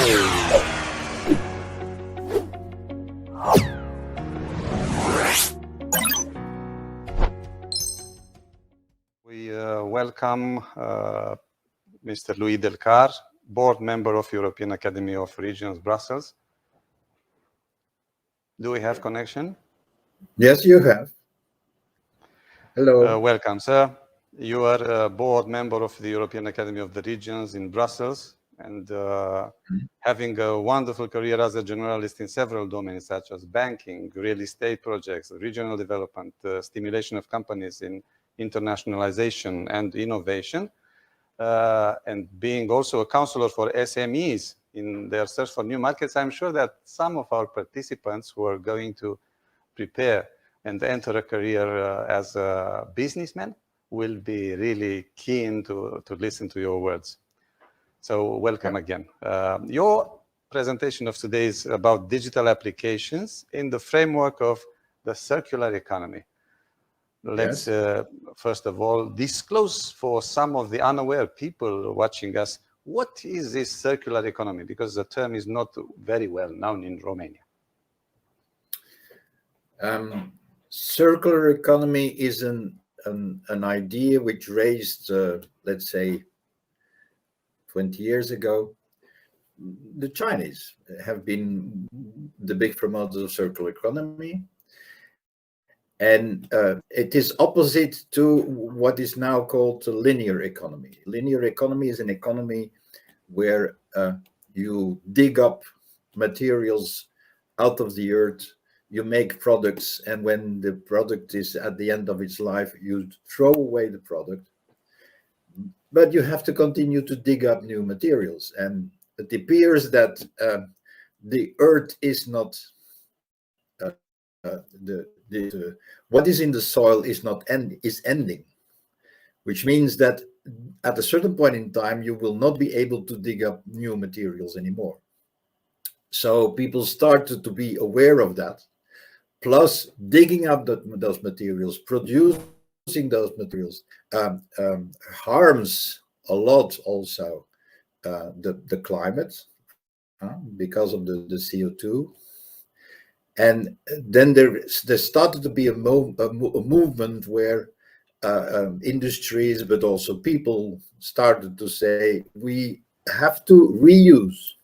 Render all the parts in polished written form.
We welcome Mr. Louis Delcart, board member of European Academy of Regions, Brussels. Do we have connection? Yes, you have. Hello. Welcome, sir. You are a board member of the European Academy of the Regions in Brussels, and having a wonderful career as a generalist in several domains such as banking, real estate projects, regional development, stimulation of companies in internationalization and innovation, and being also a counselor for SMEs in their search for new markets. I'm sure that some of our participants who are going to prepare and enter a career as a businessman will be really keen to listen to your words. So welcome again. Your presentation of today is about digital applications in the framework of the circular economy. Let's first of all disclose for some of the unaware people watching us, what is this circular economy? Because the term is not very well known in Romania. Circular economy is an idea which raised, let's say, 20 years ago. The Chinese have been the big promoters of circular economy. And it is opposite to what is now called the linear economy. Linear economy is an economy where you dig up materials out of the earth, you make products, and when the product is at the end of its life, you throw away the product. But you have to continue to dig up new materials. And it appears that the earth is not what is in the soil is ending, which means that at a certain point in time you will not be able to dig up new materials anymore. So people started to be aware of that. Plus, digging up those materials, producing those materials, harms a lot also the climate because of the CO2. And then there started to be a movement where industries, but also people started to say, we have to reuse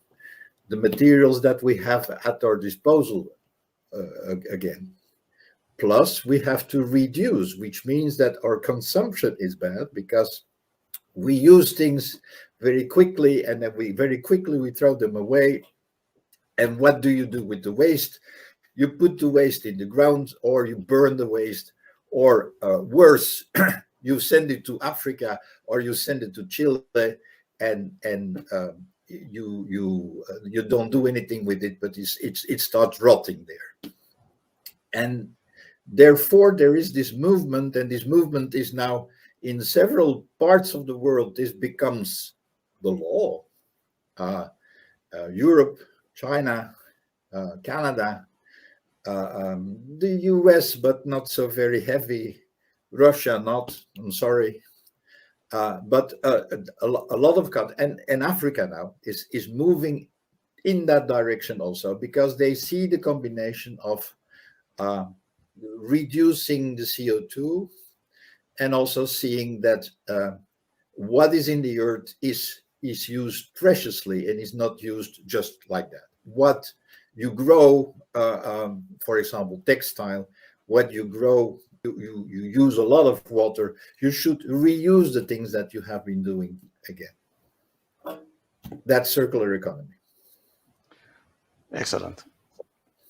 the materials that we have at our disposal again. Plus, we have to reduce, which means that our consumption is bad because we use things very quickly, and then very quickly we throw them away. And what do you do with the waste? You put the waste in the ground, or you burn the waste, or worse, you send it to Africa, or you send it to Chile, and you don't do anything with it, but it starts rotting there. And therefore, there is this movement, and this movement is now in several parts of the world. This becomes the law. Europe, China, Canada. The US, but not so very heavy. Russia, not. I'm sorry, but a lot of countries and Africa now is moving in that direction also, because they see the combination of reducing the CO2 and also seeing that what is in the earth is used preciously and is not used just like that. What you grow, for example, textile, what you grow, you use a lot of water. You should reuse the things that you have been doing again. That's circular economy. Excellent.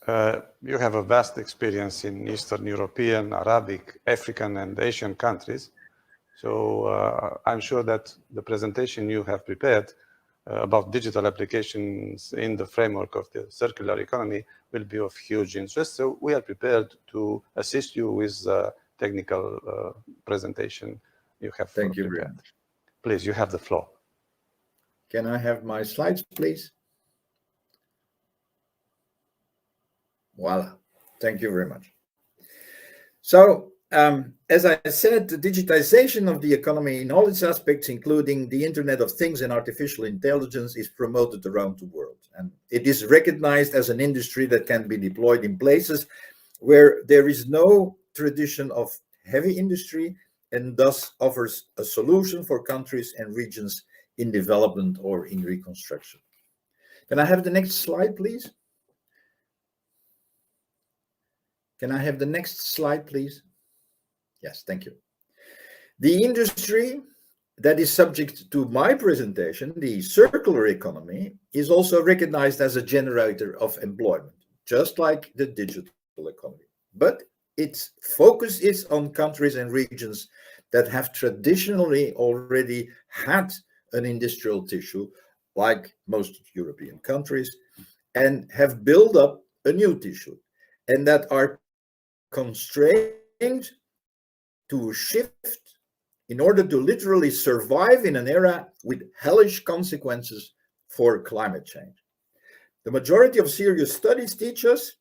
You have a vast experience in Eastern European, Arabic, African, and Asian countries. So I'm sure that the presentation you have prepared about digital applications in the framework of the circular economy will be of huge interest. So we are prepared to assist you with the technical presentation you have prepared. Thank you very much. Please, you have the floor. Can I have my slides, please? Voila. Thank you very much. So As I said, the digitization of the economy in all its aspects, including the Internet of Things and artificial intelligence, is promoted around the world. And it is recognized as an industry that can be deployed in places where there is no tradition of heavy industry, and thus offers a solution for countries and regions in development or in reconstruction. Can I have the next slide, please? Can I have the next slide, please? Yes, thank you. The industry that is subject to my presentation, the circular economy, is also recognized as a generator of employment, just like the digital economy. But its focus is on countries and regions that have traditionally already had an industrial tissue, like most European countries, and have built up a new tissue, and that are constrained to shift in order to literally survive in an era with hellish consequences for climate change. The majority of serious studies teach us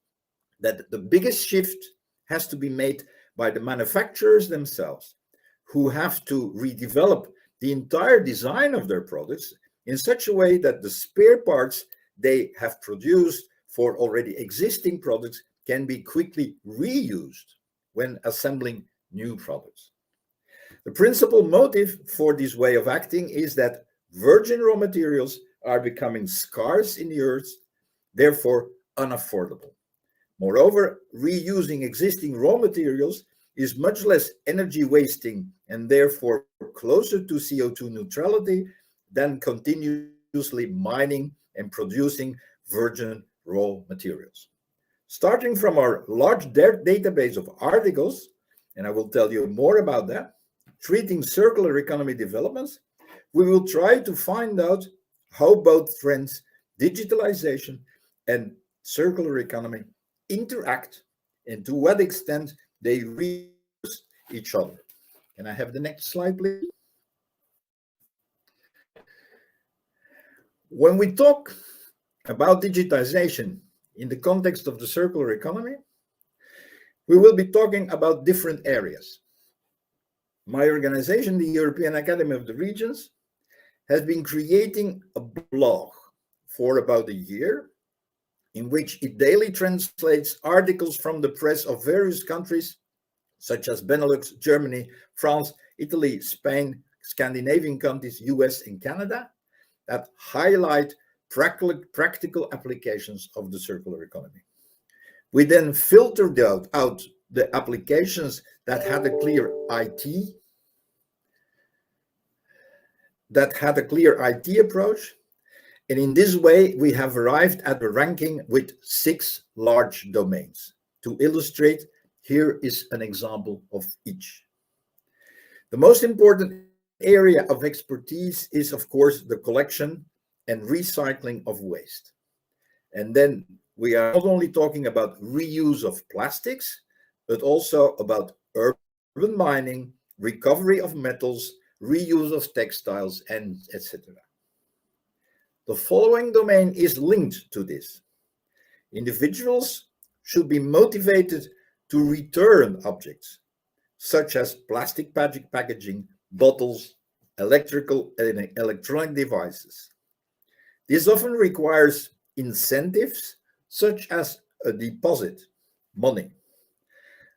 that the biggest shift has to be made by the manufacturers themselves, who have to redevelop the entire design of their products in such a way that the spare parts they have produced for already existing products can be quickly reused when assembling new products. The principal motive for this way of acting is that virgin raw materials are becoming scarce in the earth, therefore unaffordable. Moreover, reusing existing raw materials is much less energy wasting and therefore closer to CO2 neutrality than continuously mining and producing virgin raw materials. Starting from our large database of articles, and I will tell you more about that, treating circular economy developments, we will try to find out how both trends, digitalization and circular economy, interact and to what extent they reuse each other. Can I have the next slide, please? When we talk about digitization in the context of the circular economy, we will be talking about different areas. My organization, the European Academy of the Regions, has been creating a blog for about a year in which it daily translates articles from the press of various countries such as Benelux, Germany, France, Italy, Spain, Scandinavian countries, US and Canada, that highlight practical applications of the circular economy. We then filtered out the applications that had a clear IT approach. And in this way, we have arrived at a ranking with 6 large domains. To illustrate, here is an example of each. The most important area of expertise is, of course, the collection and recycling of waste. And then we are not only talking about reuse of plastics, but also about urban mining, recovery of metals, reuse of textiles, and etc. The following domain is linked to this. Individuals should be motivated to return objects, such as plastic packaging, bottles, electrical and electronic devices. This often requires incentives, such as a deposit, money.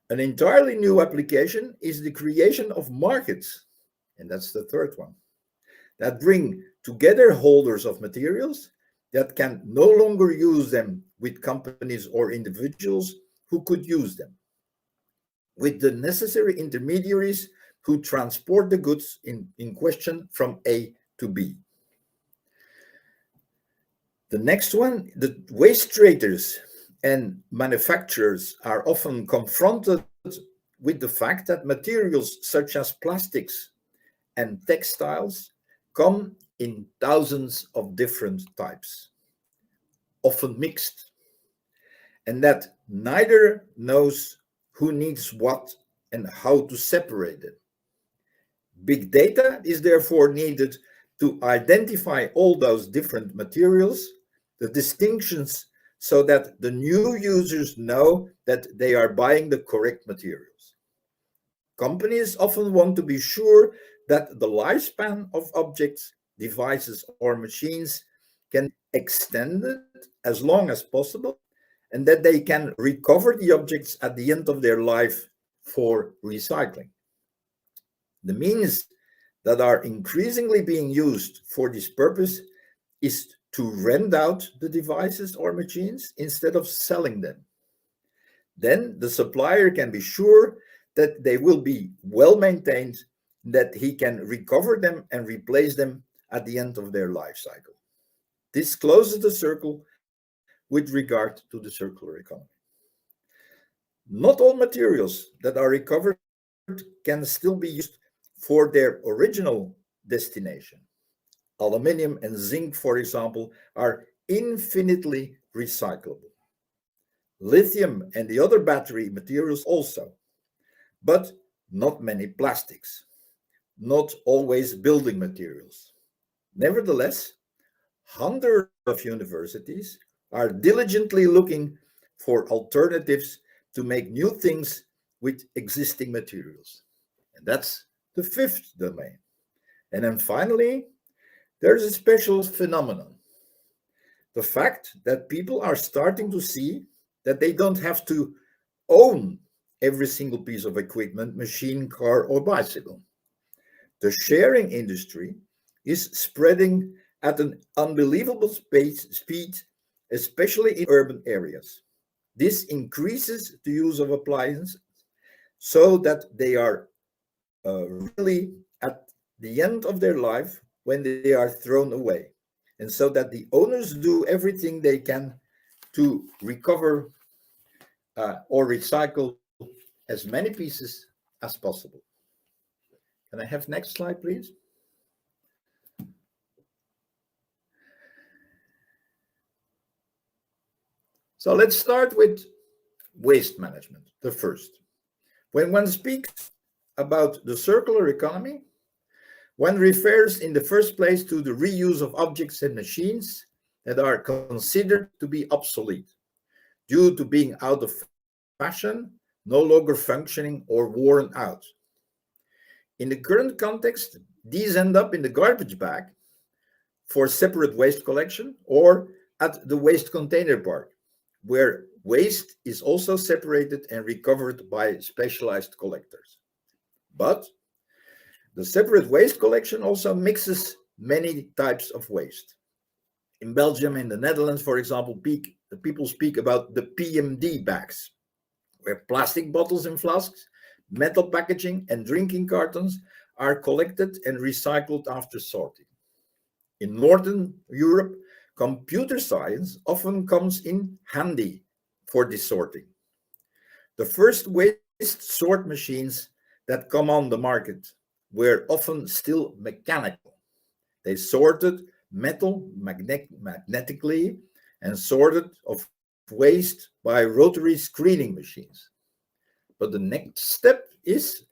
An entirely new application is the creation of markets, and that's the third one, that bring together holders of materials that can no longer use them with companies or individuals who could use them, with the necessary intermediaries who transport the goods in question from A to B. The next one, the waste traders and manufacturers are often confronted with the fact that materials such as plastics and textiles come in thousands of different types, often mixed, and that neither knows who needs what and how to separate it. Big data is therefore needed to identify all those different materials, the distinctions, so that the new users know that they are buying the correct materials. Companies often want to be sure that the lifespan of objects, devices, or machines can be extended as long as possible, and that they can recover the objects at the end of their life for recycling. The means that are increasingly being used for this purpose is to rent out the devices or machines instead of selling them. Then the supplier can be sure that they will be well maintained, that he can recover them and replace them at the end of their life cycle. This closes the circle with regard to the circular economy. Not all materials that are recovered can still be used for their original destination. Aluminium and zinc, for example, are infinitely recyclable. Lithium and the other battery materials also, but not many plastics, not always building materials. Nevertheless, hundreds of universities are diligently looking for alternatives to make new things with existing materials. And that's the fifth domain. And then finally, there's a special phenomenon. The fact that people are starting to see that they don't have to own every single piece of equipment, machine, car, or bicycle. The sharing industry is spreading at an unbelievable speed, especially in urban areas. This increases the use of appliances so that they are really at the end of their life when they are thrown away, and so that the owners do everything they can to recover or recycle as many pieces as possible. Can I have next slide, please? So let's start with waste management, the first. When one speaks about the circular economy, one refers in the first place to the reuse of objects and machines that are considered to be obsolete due to being out of fashion, no longer functioning, or worn out. In the current context, these end up in the garbage bag for separate waste collection or at the waste container park, where waste is also separated and recovered by specialized collectors. But the separate waste collection also mixes many types of waste. In Belgium and the Netherlands, for example, people speak about the PMD bags, where plastic bottles and flasks, metal packaging, and drinking cartons are collected and recycled after sorting. In Northern Europe, computer science often comes in handy for this sorting. The first waste sort machines that come on the market were often still mechanical. They sorted metal magnetically and sorted of waste by rotary screening machines. But the next step is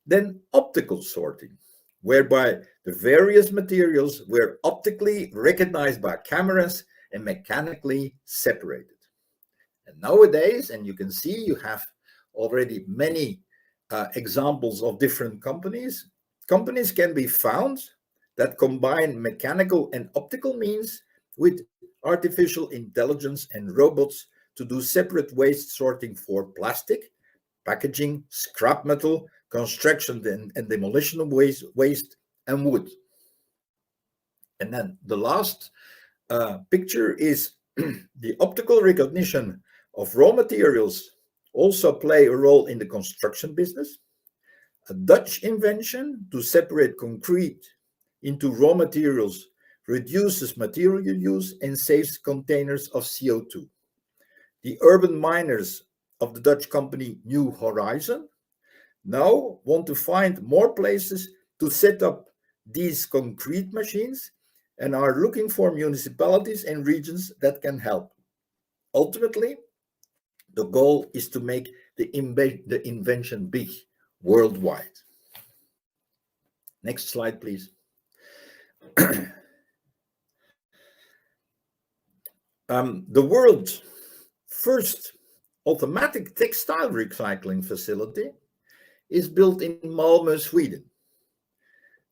then optical sorting, whereby the various materials were optically recognized by cameras and mechanically separated. And nowadays, and you can see you have already many examples of different companies. Companies can be found that combine mechanical and optical means with artificial intelligence and robots to do separate waste sorting for plastic, packaging, scrap metal, construction and demolition of waste, and wood. And then the last picture is the optical recognition of raw materials also play a role in the construction business. A Dutch invention to separate concrete into raw materials reduces material use and saves containers of CO2. The urban miners of the Dutch company New Horizon now want to find more places to set up these concrete machines and are looking for municipalities and regions that can help. Ultimately, the goal is to make the invention big worldwide. Next slide, please. The world's first automatic textile recycling facility is built in Malmö, Sweden.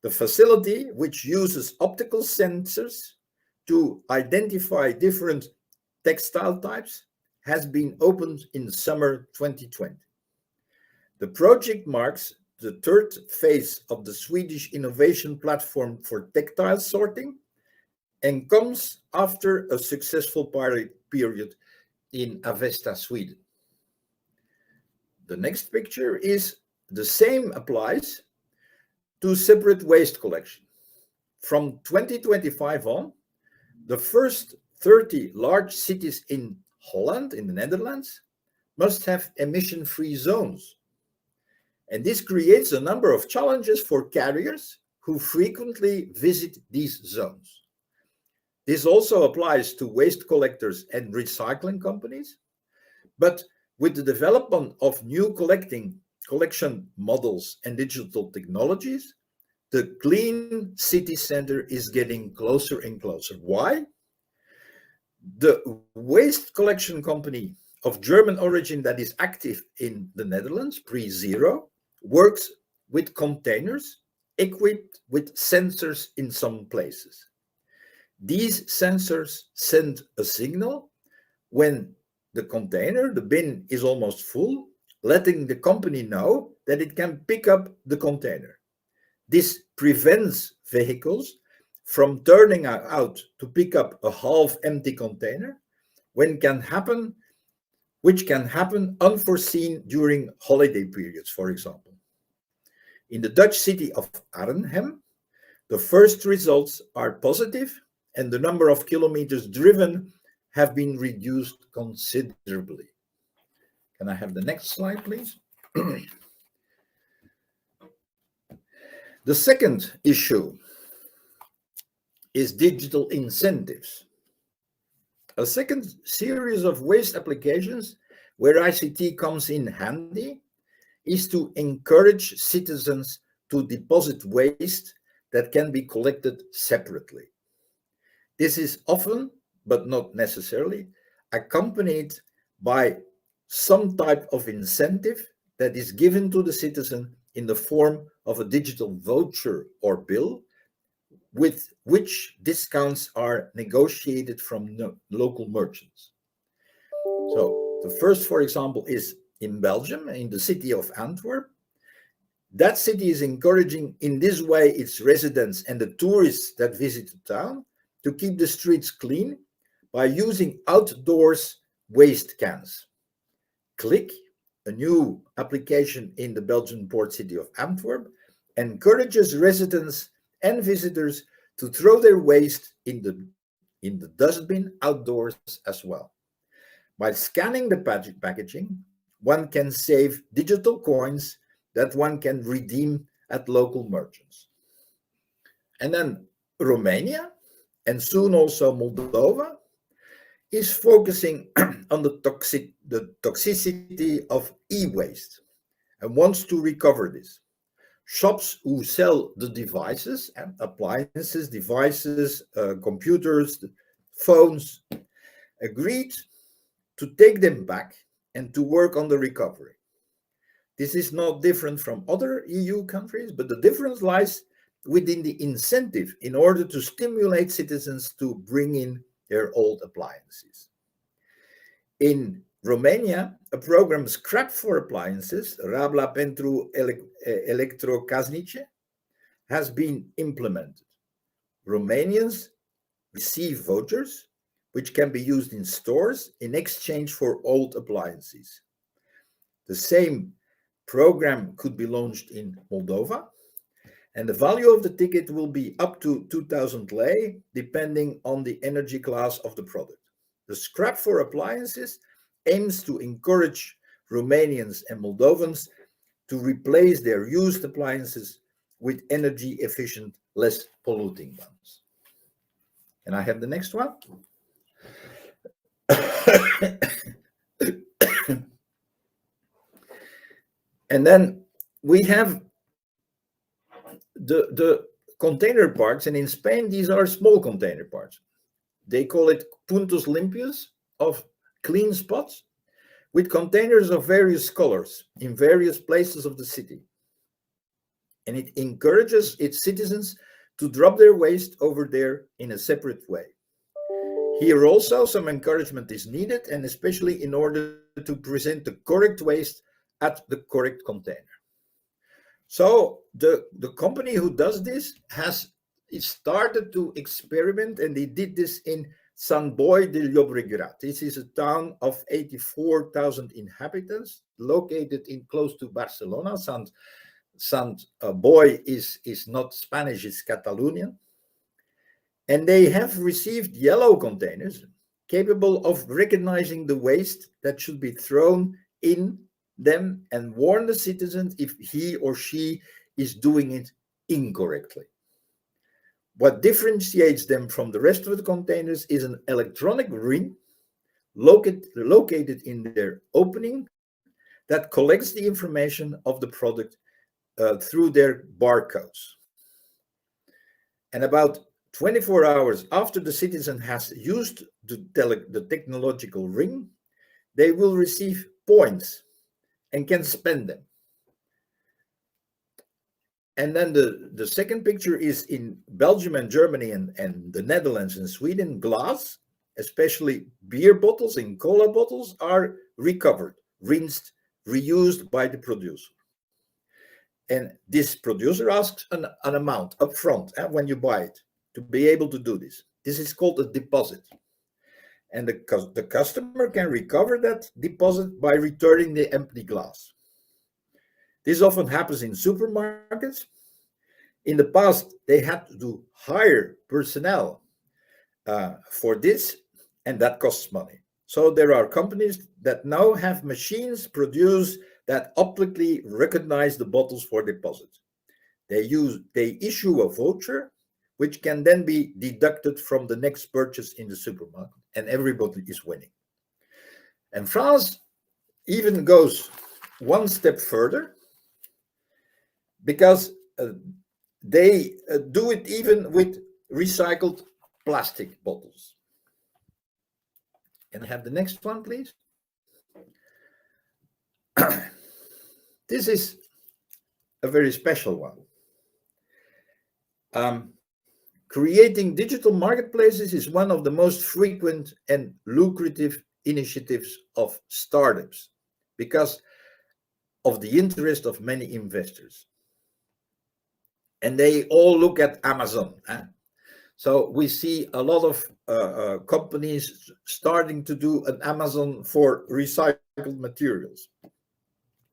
The facility, which uses optical sensors to identify different textile types, has been opened in summer 2020. The project marks the third phase of the Swedish innovation platform for textile sorting and comes after a successful pilot period in Avesta, Sweden. The next picture is the same applies to separate waste collection. From 2025 on, the first 30 large cities in Holland, in the Netherlands, must have emission-free zones. And this creates a number of challenges for carriers who frequently visit these zones. This also applies to waste collectors and recycling companies. But with the development of new collection models and digital technologies, the clean city center is getting closer and closer. Why? The waste collection company of German origin that is active in the Netherlands, PreZero, works with containers equipped with sensors in some places. These sensors send a signal when the container, the bin, is almost full, letting the company know that it can pick up the container. This prevents vehicles from turning out to pick up a half-empty container, which can happen unforeseen during holiday periods, for example. In the Dutch city of Arnhem, the first results are positive, and the number of kilometers driven have been reduced considerably. Can I have the next slide, please? The second issue is digital incentives. A second series of waste applications where ICT comes in handy is to encourage citizens to deposit waste that can be collected separately. This is often, but not necessarily, accompanied by some type of incentive that is given to the citizen in the form of a digital voucher or bill, with which discounts are negotiated from local merchants. So the first, for example, is in Belgium, in the city of Antwerp. That city is encouraging in this way its residents and the tourists that visit the town to keep the streets clean by using outdoors waste cans. Click, a new application in the Belgian port city of Antwerp, encourages residents and visitors to throw their waste in the dustbin outdoors as well. By scanning the packaging, one can save digital coins that one can redeem at local merchants. And then Romania, and soon also Moldova, is focusing on the toxicity of e-waste and wants to recover this. Shops who sell the devices and appliances, computers, phones, agreed to take them back and to work on the recovery. This is not different from other EU countries, but the difference lies within the incentive in order to stimulate citizens to bring in their old appliances. In Romania, a program Scrap for Appliances, Rabla pentru Electrocasnice, has been implemented. Romanians receive vouchers, which can be used in stores in exchange for old appliances. The same program could be launched in Moldova, and the value of the ticket will be up to 2,000 lei, depending on the energy class of the product. The Scrap for Appliances aims to encourage Romanians and Moldovans to replace their used appliances with energy-efficient, less polluting ones. And I have the next one. And then we have the container parks, and in Spain, these are small container parks. They call it puntos limpios, of clean spots, with containers of various colors in various places of the city. And it encourages its citizens to drop their waste over there in a separate way. Here also some encouragement is needed, and especially in order to present the correct waste at the correct container. So the company who does this has started to experiment, and they did this in Sant Boi de Llobregat. This is a town of 84,000 inhabitants located in close to Barcelona. Sant Boi is not Spanish, it's Catalonian. And they have received yellow containers capable of recognizing the waste that should be thrown in them and warn the citizens if he or she is doing it incorrectly. What differentiates them from the rest of the containers is an electronic ring located in their opening that collects the information of the product through their barcodes. And about 24 hours after the citizen has used the technological ring, they will receive points and can spend them. And then the second picture is in Belgium and Germany and the Netherlands and Sweden. Glass, especially beer bottles and cola bottles, are recovered, rinsed, reused by the producer. And this producer asks an amount up front when you buy it to be able to do this. This is called a deposit. And the customer can recover that deposit by returning the empty glass. This often happens in supermarkets. In the past, they had to hire personnel for this, and that costs money. So there are companies that now have machines produced that optically recognize the bottles for deposit. They issue a voucher, which can then be deducted from the next purchase in the supermarket, and everybody is winning. And France even goes one step further, because they do it even with recycled plastic bottles. Can I have the next one, please? This is a very special one. Creating digital marketplaces is one of the most frequent and lucrative initiatives of startups because of the interest of many investors. And they all look at Amazon. So we see a lot of companies starting to do an Amazon for recycled materials.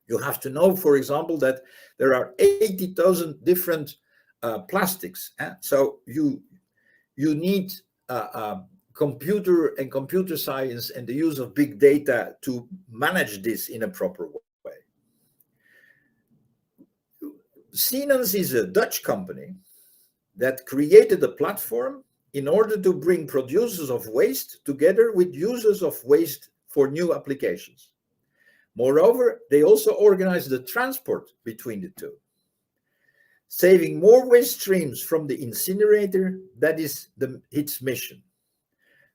You have to know, for example, that there are 80,000 different plastics. So you need computer and computer science and the use of big data to manage this in a proper way. Siemens is a Dutch company that created a platform in order to bring producers of waste together with users of waste for new applications. Moreover, they also organize the transport between the two, saving more waste streams from the incinerator. That is its mission.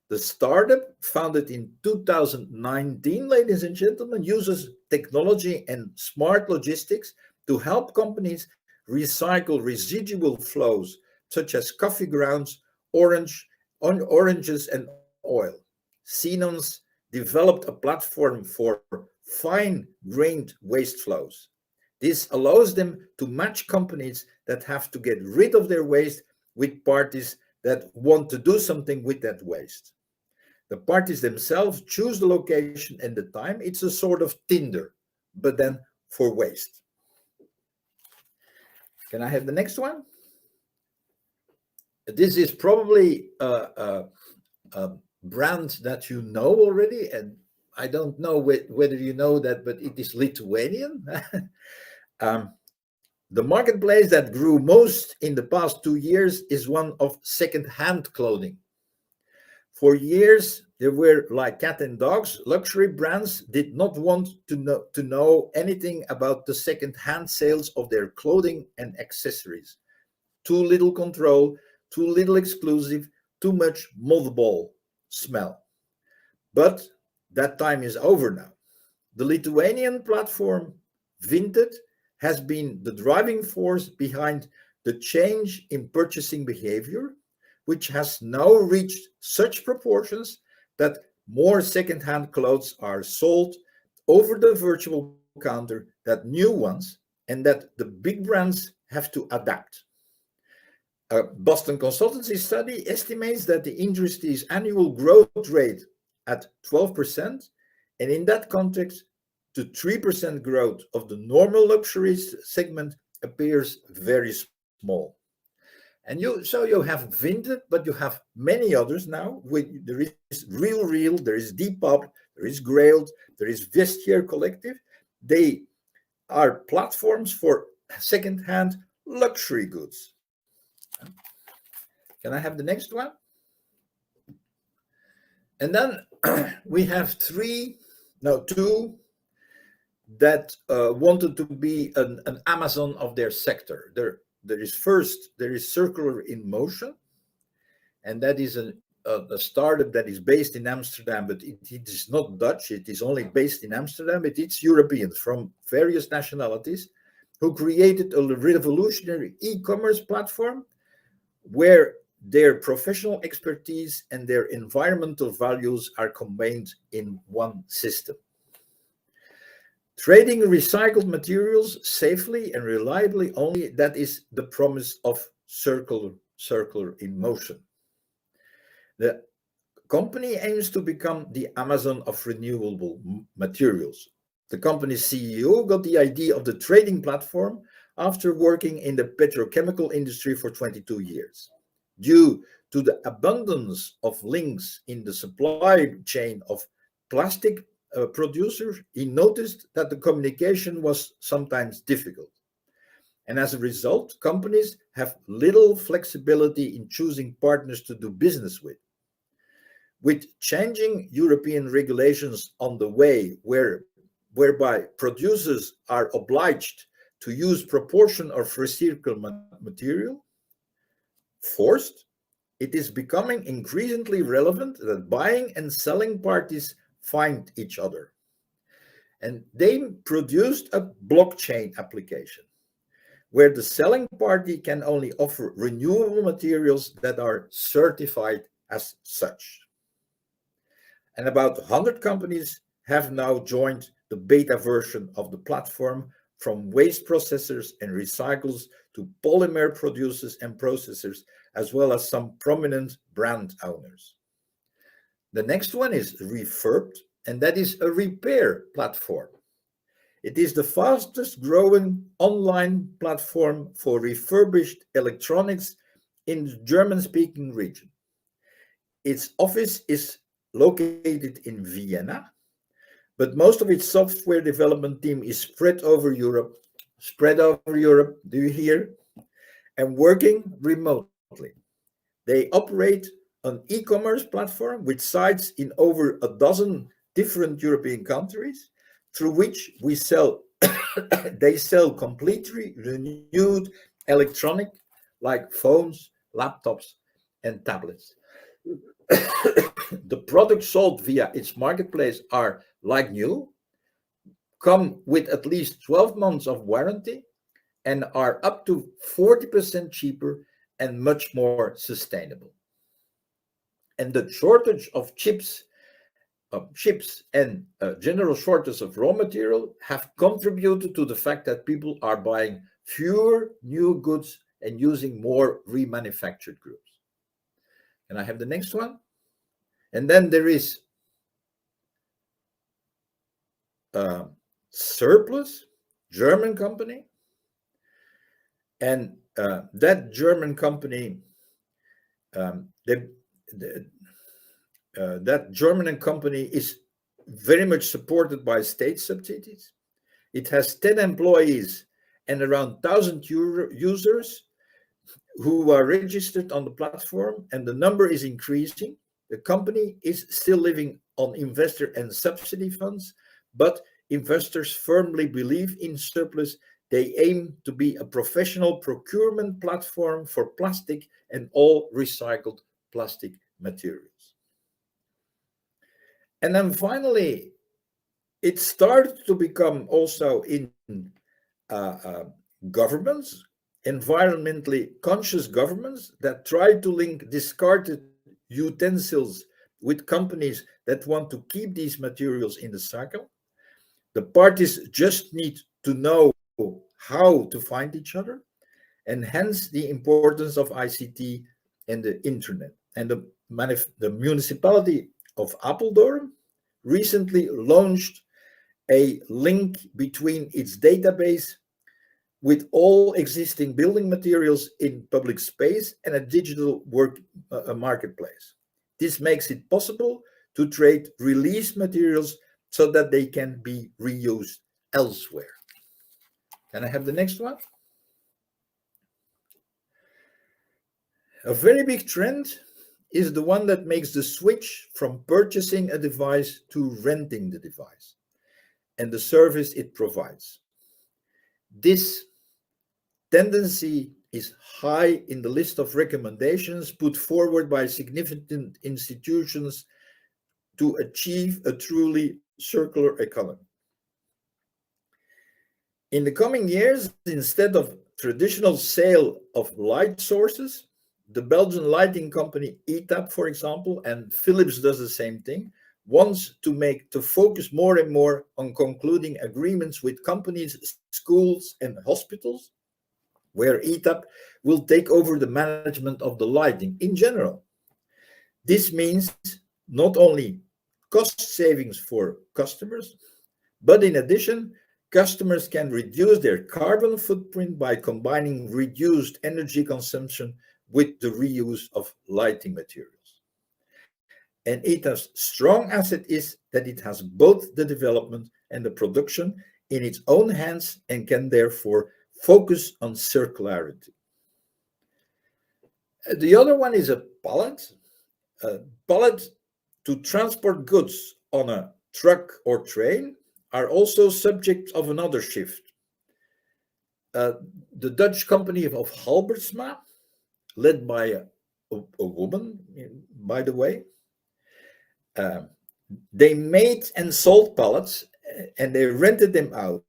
The startup, founded in 2019, ladies and gentlemen, uses technology and smart logistics to help companies recycle residual flows such as coffee grounds, oranges, and oil. Siemens developed a platform for fine-grained waste flows. This allows them to match companies that have to get rid of their waste with parties that want to do something with that waste. The parties themselves choose the location and the time. It's a sort of Tinder, but then for waste. Can I have the next one? This is probably a brand that you know already, and I don't know whether you know that, but it is Lithuanian. The marketplace that grew most in the past 2 years is one of second-hand clothing. For years, there were, like cat and dogs, luxury brands did not want to know anything about the second-hand sales of their clothing and accessories. Too little control, too little exclusive, too much mothball smell. But that time is over now. the Lithuanian platform Vinted has been the driving force behind the change in purchasing behavior, which has now reached such proportions that more second-hand clothes are sold over the virtual counter than new ones, and that the big brands have to adapt. A Boston consultancy study estimates that the industry's annual growth rate at 12%, and in that context, the 3% growth of the normal luxury segment appears very small. And so you have Vinted, but you have many others now. There is Real, there is Depop, there is Grailed, there is Vestiaire Collective. They are platforms for second-hand luxury goods. Can I have the next one? And then we have two that wanted to be an Amazon of their sector. There is Circular in Motion, and that is a startup that is based in Amsterdam, but it is not Dutch. It is only based in Amsterdam, but it's Europeans from various nationalities who created a revolutionary e-commerce platform where their professional expertise and their environmental values are combined in one system. Trading recycled materials safely and reliably only, that is the promise of Circular in Motion. The company aims to become the Amazon of renewable materials. The company's CEO got the idea of the trading platform after working in the petrochemical industry for 22 years. Due to the abundance of links in the supply chain of plastic producers, he noticed that the communication was sometimes difficult. And as a result, companies have little flexibility in choosing partners to do business with. With changing European regulations on the way, whereby producers are obliged to use proportion of recycled material, forced, it is becoming increasingly relevant that buying and selling parties find each other. And they produced a blockchain application where the selling party can only offer renewable materials that are certified as such. And about 100 companies have now joined the beta version of the platform, from waste processors and recyclers to polymer producers and processors, as well as some prominent brand owners. The next one is Refurbed, and that is a repair platform. It is the fastest growing online platform for refurbished electronics in the German-speaking region. Its office is located in Vienna, but most of its software development team is spread over Europe, do you hear? And working remotely. They operate an e-commerce platform with sites in over a dozen different European countries, through which they sell completely renewed electronic like phones, laptops, and tablets. The products sold via its marketplace are like new, come with at least 12 months of warranty, and are up to 40% cheaper and much more sustainable. And the shortage of chips and general shortage of raw material have contributed to the fact that people are buying fewer new goods and using more remanufactured goods. Can I have the next one? And then there is Surplus, German company. And that German company, that German company is very much supported by state subsidies. It has 10 employees and around 1,000 users who are registered on the platform, and the number is increasing. The company is still living on investor and subsidy funds, but investors firmly believe in Surplus. They aim to be a professional procurement platform for plastic and all recycled plastic materials. And then finally, it started to become also in governments, environmentally conscious governments that try to link discarded utensils with companies that want to keep these materials in the cycle. The parties just need to know how to find each other, and hence the importance of ICT and the internet. And the municipality of Apeldoorn recently launched a link between its database with all existing building materials in public space and a digital marketplace. This makes it possible to trade released materials so that they can be reused elsewhere. Can I have the next one? A very big trend is the one that makes the switch from purchasing a device to renting the device and the service it provides. This tendency is high in the list of recommendations put forward by significant institutions to achieve a truly circular economy. In the coming years, instead of traditional sale of light sources, the Belgian lighting company ETAP, for example, and Philips does the same thing, wants to focus more and more on concluding agreements with companies, schools, and hospitals, where ETAP will take over the management of the lighting in general. This means not only cost savings for customers, but in addition, customers can reduce their carbon footprint by combining reduced energy consumption with the reuse of lighting materials. And ETAP's strong asset is that it has both the development and the production in its own hands and can therefore focus on circularity. The other one is a pallet. A pallet to transport goods on a truck or train are also subject of another shift. The Dutch company of Halbertsma, led by a woman, by the way, they made and sold pallets and they rented them out.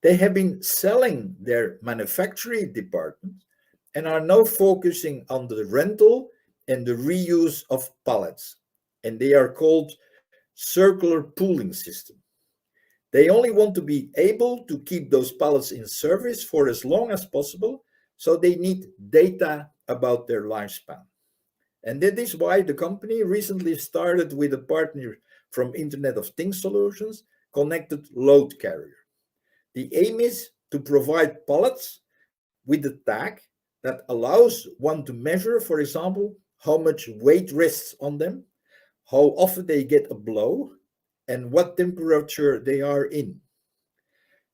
They have been selling their manufacturing department and are now focusing on the rental and the reuse of pallets. And they are called circular pooling system. They only want to be able to keep those pallets in service for as long as possible, so they need data about their lifespan. And that is why the company recently started with a partner from Internet of Things Solutions, Connected Load Carrier. The aim is to provide pallets with a tag that allows one to measure, for example, how much weight rests on them, how often they get a blow, and what temperature they are in.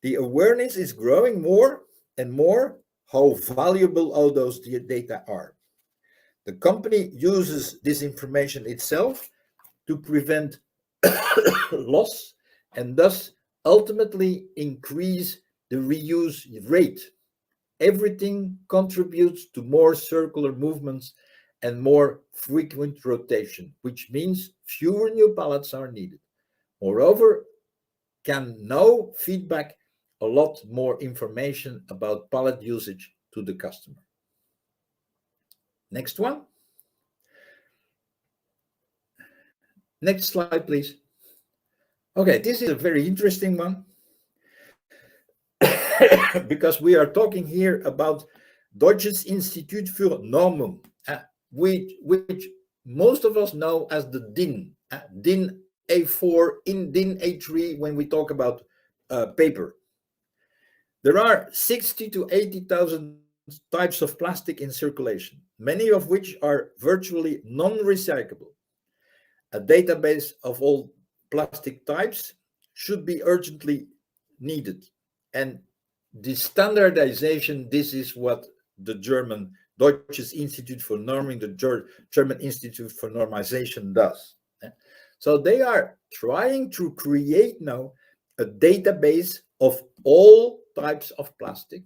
The awareness is growing more and more how valuable all those data are. The company uses this information itself to prevent loss and thus ultimately increase the reuse rate. Everything contributes to more circular movements and more frequent rotation, which means fewer new pallets are needed. Moreover, can now feedback a lot more information about pallet usage to the customer. Next one. Next slide, please. Okay, this is a very interesting one because we are talking here about Deutsches Institut für Normen, which most of us know as the DIN, DIN A4, in DIN A3 when we talk about paper. There are 60 to 80,000 types of plastic in circulation, many of which are virtually non-recyclable. A database of all plastic types should be urgently needed. And the standardization, this is what the German Deutsches Institut für Normung, the German Institute for Normalization does. So they are trying to create now a database of all types of plastic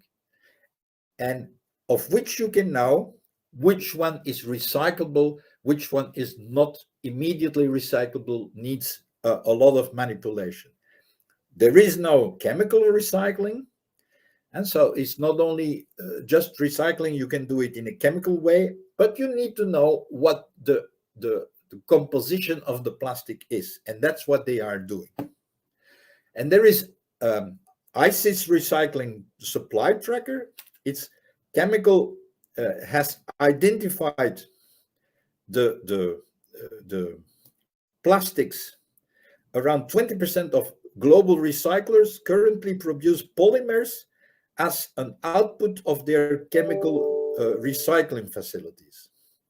and of which you can know which one is recyclable, which one is not immediately recyclable, needs a lot of manipulation. There is no chemical recycling. And so it's not only just recycling, you can do it in a chemical way, but you need to know what the composition of the plastic is. And that's what they are doing. And there is ICIS recycling supply tracker. It's chemical has identified the plastics. Around 20% of global recyclers currently produce polymers as an output of their chemical recycling facilities.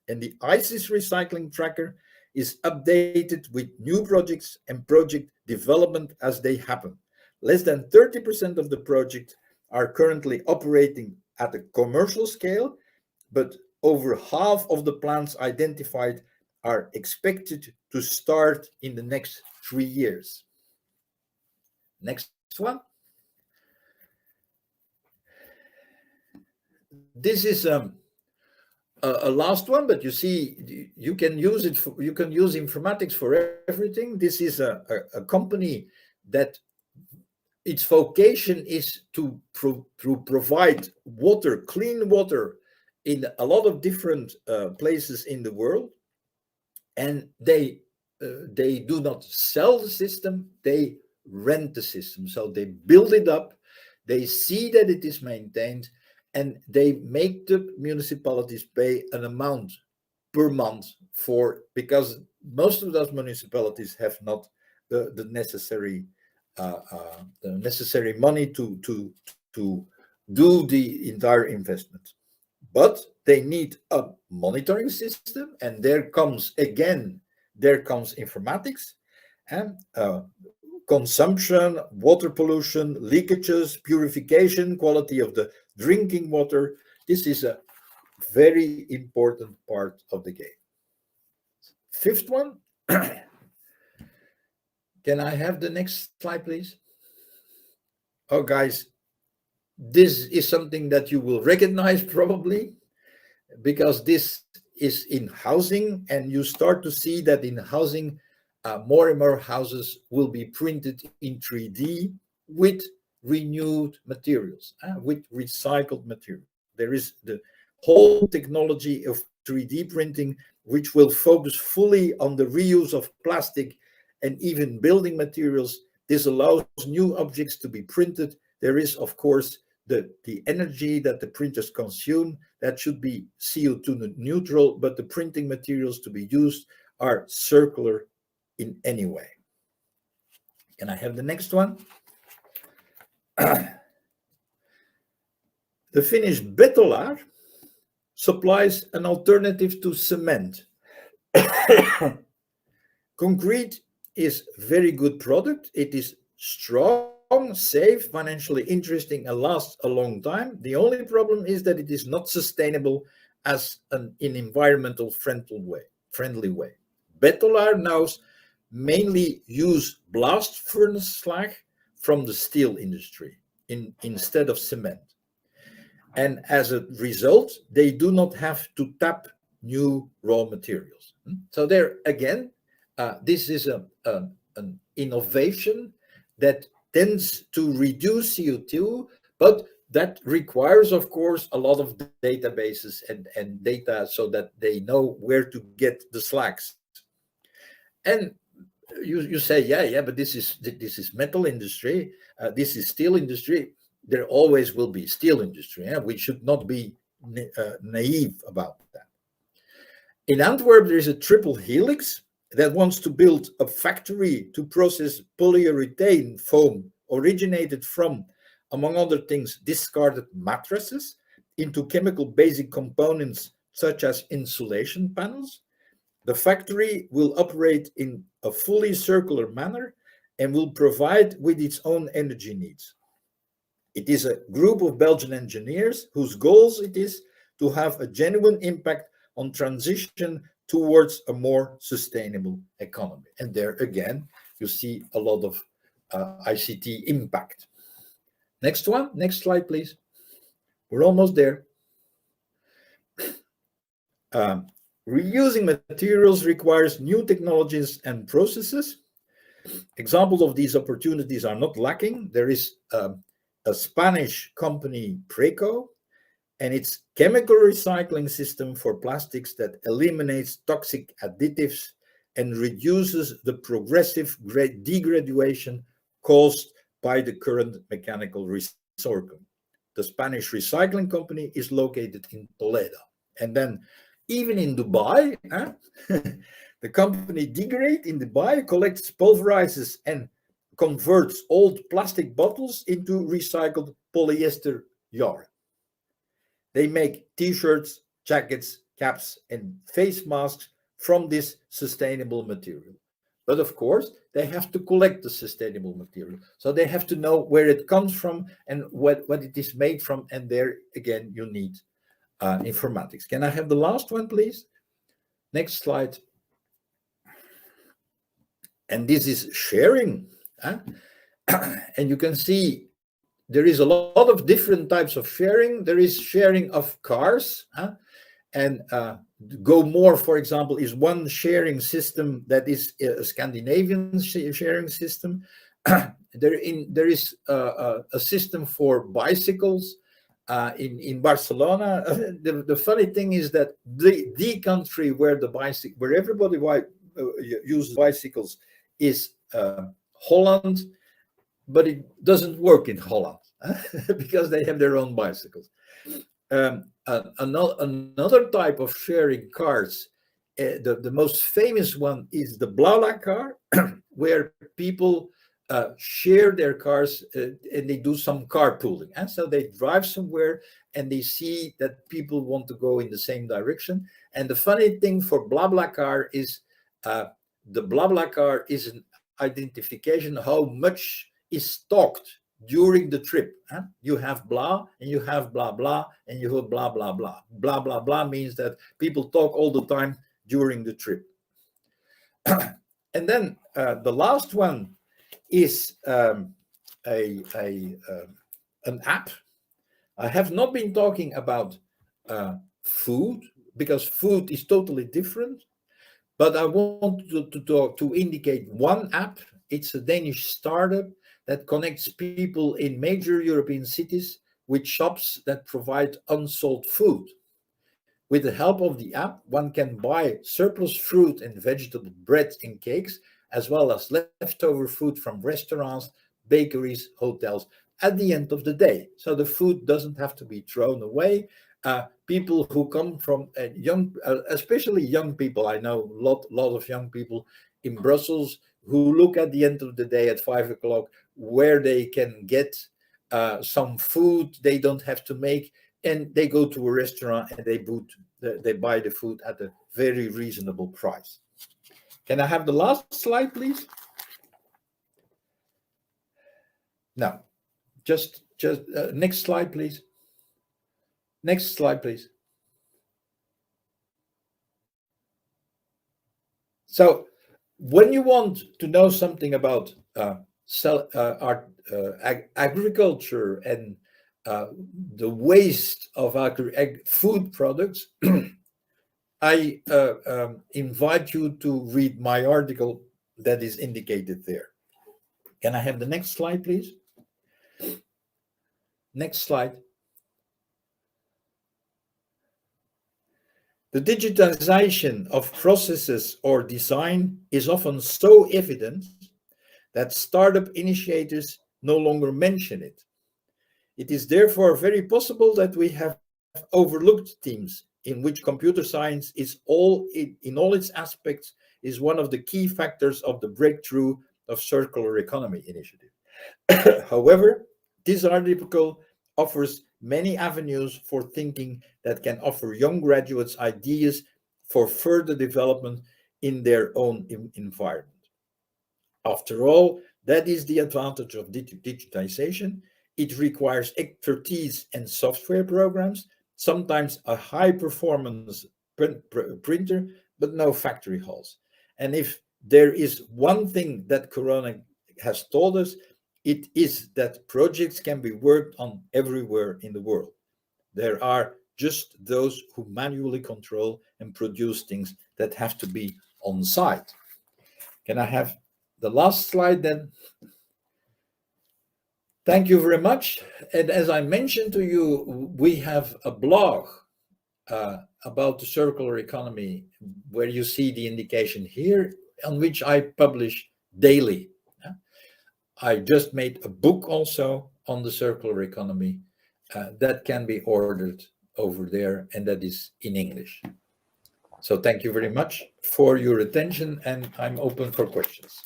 And the ICIS recycling tracker is updated with new projects and project development as they happen. Less than 30% of the projects are currently operating at a commercial scale, but over half of the plants identified are expected to start in the next 3 years. Next one. This is a last one, but you see, you can use it. You can use informatics for everything. This is a company that its vocation is to provide water, clean water, in a lot of different places in the world, and they do not sell the system; they rent the system. So they build it up, they see that it is maintained, and they make the municipalities pay an amount per month for, because most of those municipalities have not the necessary money to do the entire investment. But they need a monitoring system, and there comes informatics and consumption, water pollution, leakages, purification, quality of the drinking water. This is a very important part of the game. Fifth one. Can I have the next slide, please? Oh, guys, this is something that you will recognize probably, because this is in housing, and you start to see that in housing, more and more houses will be printed in 3D with renewed materials, with recycled material. There is the whole technology of 3D printing, which will focus fully on the reuse of plastic and even building materials. This allows new objects to be printed. There is, of course, the energy that the printers consume that should be CO2 neutral, but the printing materials to be used are circular in any way. Can I have the next one? The Finnish Betolar supplies an alternative to cement. Concrete is a very good product. It is strong, safe, financially interesting, and lasts a long time. The only problem is that it is not sustainable as an environmental friendly way. Betolar now mainly use blast furnace slag from the steel industry instead of cement. And as a result, they do not have to tap new raw materials. So there again, this is an innovation that tends to reduce CO2, but that requires, of course, a lot of databases and data so that they know where to get the slags. And you say, yeah, but this is metal industry, this is steel industry. There always will be steel industry. We should not be naive about that. In Antwerp, there is a triple helix that wants to build a factory to process polyurethane foam originated from, among other things, discarded mattresses into chemical basic components such as insulation panels. The factory will operate in a fully circular manner and will provide with its own energy needs. It is a group of Belgian engineers whose goals it is to have a genuine impact on transition towards a more sustainable economy. And there again, you see a lot of ICT impact. Next one, next slide, please. We're almost there. Reusing materials requires new technologies and processes. Examples of these opportunities are not lacking. There is a Spanish company, Preco, and its chemical recycling system for plastics that eliminates toxic additives and reduces the progressive degradation caused by the current mechanical recycling. The Spanish recycling company is located in Toledo. And then even in Dubai, the company Degrade in Dubai collects, pulverizes, and converts old plastic bottles into recycled polyester yarn. They make t-shirts, jackets, caps, and face masks from this sustainable material. But of course, they have to collect the sustainable material. So they have to know where it comes from and what it is made from. And there, again, you need informatics. Can I have the last one, please? Next slide. And this is sharing. And you can see there is a lot of different types of sharing. There is sharing of cars. And Go More, for example, is one sharing system that is a Scandinavian sharing system. There is a system for bicycles in Barcelona. The funny thing is that the country where everybody uses bicycles is Holland, but it doesn't work in Holland because they have their own bicycles. Another type of sharing cars, the most famous one is the BlaBlaCar, where people share their cars and they do some carpooling. And so they drive somewhere and they see that people want to go in the same direction. And the funny thing for BlaBlaCar is the BlaBlaCar is an identification how much is talked during the trip. You have blah and you have blah blah and you have blah blah blah. Blah blah blah means that people talk all the time during the trip. And then the last one is an app. I have not been talking about food because food is totally different, but I want to indicate one app. It's a Danish startup that connects people in major European cities with shops that provide unsold food. With the help of the app, one can buy surplus fruit and vegetable bread and cakes, as well as leftover food from restaurants, bakeries, hotels at the end of the day. So the food doesn't have to be thrown away. People who come from especially young people, I know a lot of young people in Brussels who look at the end of the day at 5 o'clock where they can get some food they don't have to make, and they go to a restaurant and they buy the food at a very reasonable price. Can I have the last slide, please? No, just next slide, please. Next slide, please. So when you want to know something about agriculture and the waste of food products, I invite you to read my article that is indicated there. Can I have the next slide, please? Next slide. The digitization of processes or design is often so evident that startup initiators no longer mention it. It is therefore very possible that we have overlooked teams in which computer science is in all its aspects is one of the key factors of the breakthrough of circular economy initiative. However, this article offers many avenues for thinking that can offer young graduates ideas for further development in their own environment. After all, that is the advantage of digitization. It requires expertise and software programs, sometimes a high-performance printer, but no factory halls. And if there is one thing that Corona has taught us, it is that projects can be worked on everywhere in the world. There are just those who manually control and produce things that have to be on site. Can I have the last slide then. Thank you very much. And as I mentioned to you, we have a blog about the circular economy, where you see the indication here, on which I publish daily. I just made a book also on the circular economy that can be ordered over there, and that is in English. So thank you very much for your attention, and I'm open for questions.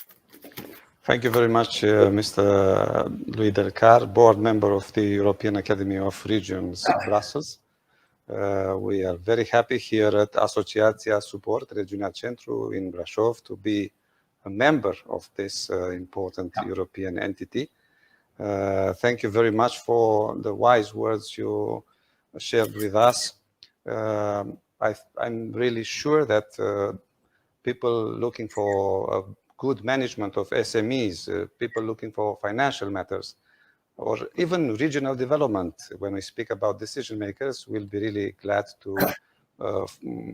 Thank you very much, Mr. Louis Delcart, board member of the European Academy of Regions, Brussels. We are very happy here at Asociația Suport Regiunea Centru in Brașov to be a member of this important European entity. Thank you very much for the wise words you shared with us. I'm really sure that people looking for a good management of SMEs, people looking for financial matters, or even regional development, when we speak about decision makers, will be really glad to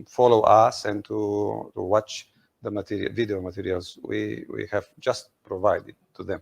follow us and to watch the video materials we have just provided to them.